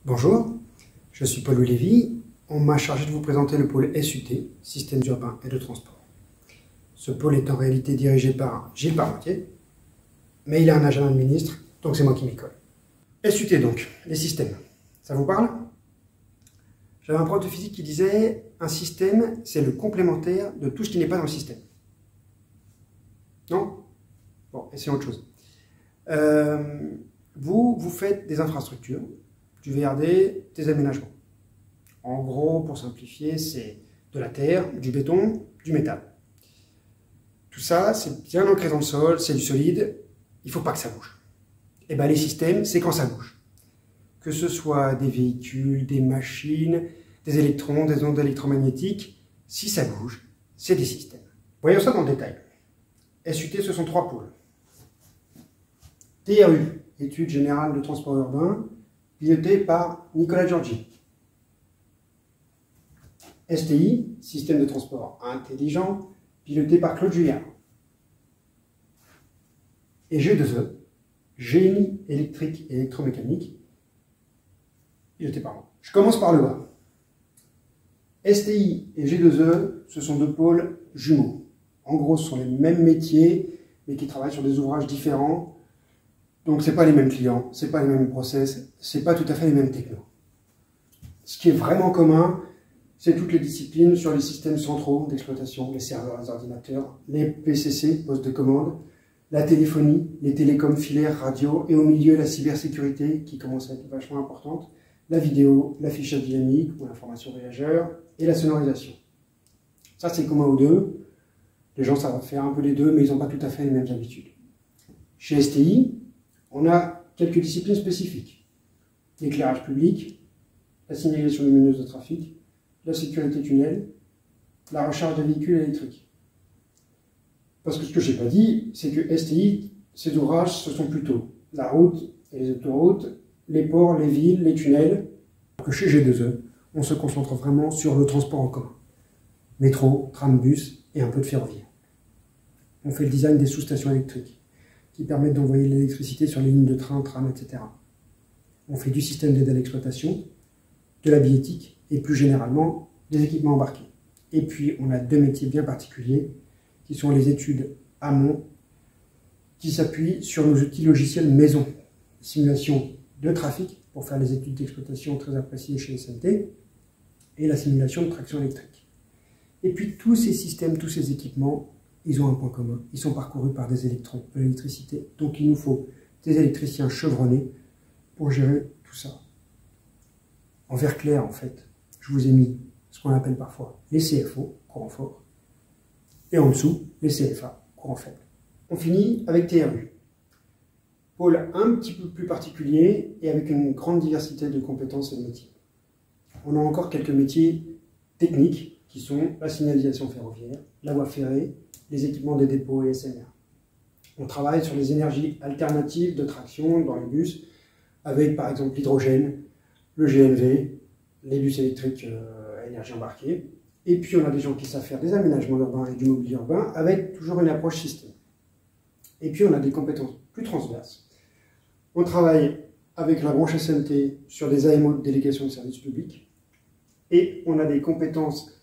Bonjour, je suis Paul Lévy. On m'a chargé de vous présenter le pôle SUT, Systèmes urbains et de transport. Ce pôle est en réalité dirigé par Gilles Parmentier, mais il a un agenda de ministre, donc c'est moi qui m'y colle. SUT donc, les systèmes, ça vous parle? J'avais un prof de physique qui disait un système, c'est le complémentaire de tout ce qui n'est pas dans le système. Non? Bon, essayons autre chose. Vous faites des infrastructures, du VRD, des aménagements. En gros, pour simplifier, c'est de la terre, du béton, du métal. Tout ça, c'est bien ancré dans le sol, c'est du solide, il ne faut pas que ça bouge. Et bien les systèmes, c'est quand ça bouge. Que ce soit des véhicules, des machines, des électrons, des ondes électromagnétiques, si ça bouge, c'est des systèmes. Voyons ça dans le détail. SUT, ce sont 3 pôles. TRU, Études générales de transport urbain, piloté par Nicolas Giorgi. STI, Système de transport intelligent, piloté par Claude Juillard. Et G2E, Génie électrique et électromécanique, piloté par moi. Je commence par le bas. STI et G2E, ce sont 2 pôles jumeaux. En gros, ce sont les mêmes métiers, mais qui travaillent sur des ouvrages différents. Donc, ce n'est pas les mêmes clients, ce n'est pas les mêmes process, ce n'est pas tout à fait les mêmes technos. Ce qui est vraiment commun, c'est toutes les disciplines sur les systèmes centraux d'exploitation, les serveurs, les ordinateurs, les PCC, postes de commande, la téléphonie, les télécoms filaires, radio, et au milieu, la cybersécurité, qui commence à être vachement importante, la vidéo, l'affichage dynamique ou l'information voyageur, et la sonorisation. Ça, c'est commun aux deux. Les gens savent faire un peu les deux, mais ils n'ont pas tout à fait les mêmes habitudes. Chez STI, on a quelques disciplines spécifiques. L'éclairage public, la signalisation lumineuse de trafic, la sécurité tunnel, la recharge de véhicules électriques. Parce que ce que je n'ai pas dit, c'est que STI, ces ouvrages, ce sont plutôt la route et les autoroutes, les ports, les villes, les tunnels. Que chez G2E, on se concentre vraiment sur le transport en commun. Métro, tram, bus et un peu de ferroviaire. On fait le design des sous-stations électriques qui permettent d'envoyer l'électricité sur les lignes de train, tram, etc. On fait du système d'aide à l'exploitation, de la billettique et plus généralement des équipements embarqués. Et puis on a 2 métiers bien particuliers qui sont les études amont qui s'appuient sur nos outils logiciels maison. Simulation de trafic pour faire les études d'exploitation très appréciées chez SNT et la simulation de traction électrique. Et puis tous ces systèmes, tous ces équipements, ils ont un point commun, ils sont parcourus par des électrons, de l'électricité. Donc il nous faut des électriciens chevronnés pour gérer tout ça. En vert clair, en fait, je vous ai mis ce qu'on appelle parfois les CFO, courant fort, et en dessous, les CFA, courant faible. On finit avec TRU. Pôle un petit peu plus particulier et avec une grande diversité de compétences et de métiers. On a encore quelques métiers techniques qui sont la signalisation ferroviaire, la voie ferrée, les équipements des dépôts et SMR. On travaille sur les énergies alternatives de traction dans les bus, avec par exemple l'hydrogène, le GNV, les bus électriques à énergie embarquée. Et puis on a des gens qui savent faire des aménagements urbains et du mobilier urbain, avec toujours une approche système. Et puis on a des compétences plus transverses. On travaille avec la branche SNT sur des AMO de délégation de services publics. Et on a des compétences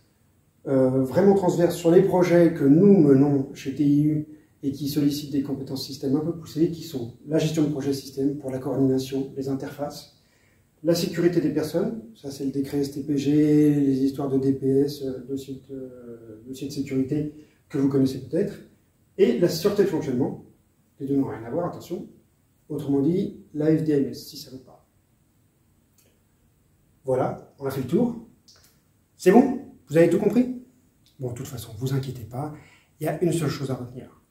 vraiment transverses sur les projets que nous menons chez TIU et qui sollicitent des compétences système un peu poussées, qui sont la gestion de projet système pour la coordination, les interfaces, la sécurité des personnes, ça c'est le décret STPG, les histoires de DPS, dossiers de sécurité que vous connaissez peut-être, et la sûreté de fonctionnement, les deux n'ont rien à voir, attention, autrement dit, la FDMS, si ça vous parle. Voilà, on a fait le tour. C'est bon? Vous avez tout compris? Bon, de toute façon, ne vous inquiétez pas, il y a une seule chose à retenir.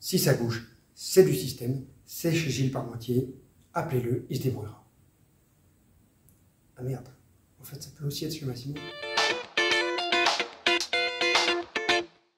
Si ça bouge, c'est du système, c'est chez Gilles Parmentier, appelez-le, il se débrouillera. Ah merde, en fait ça peut aussi être chez Massimo.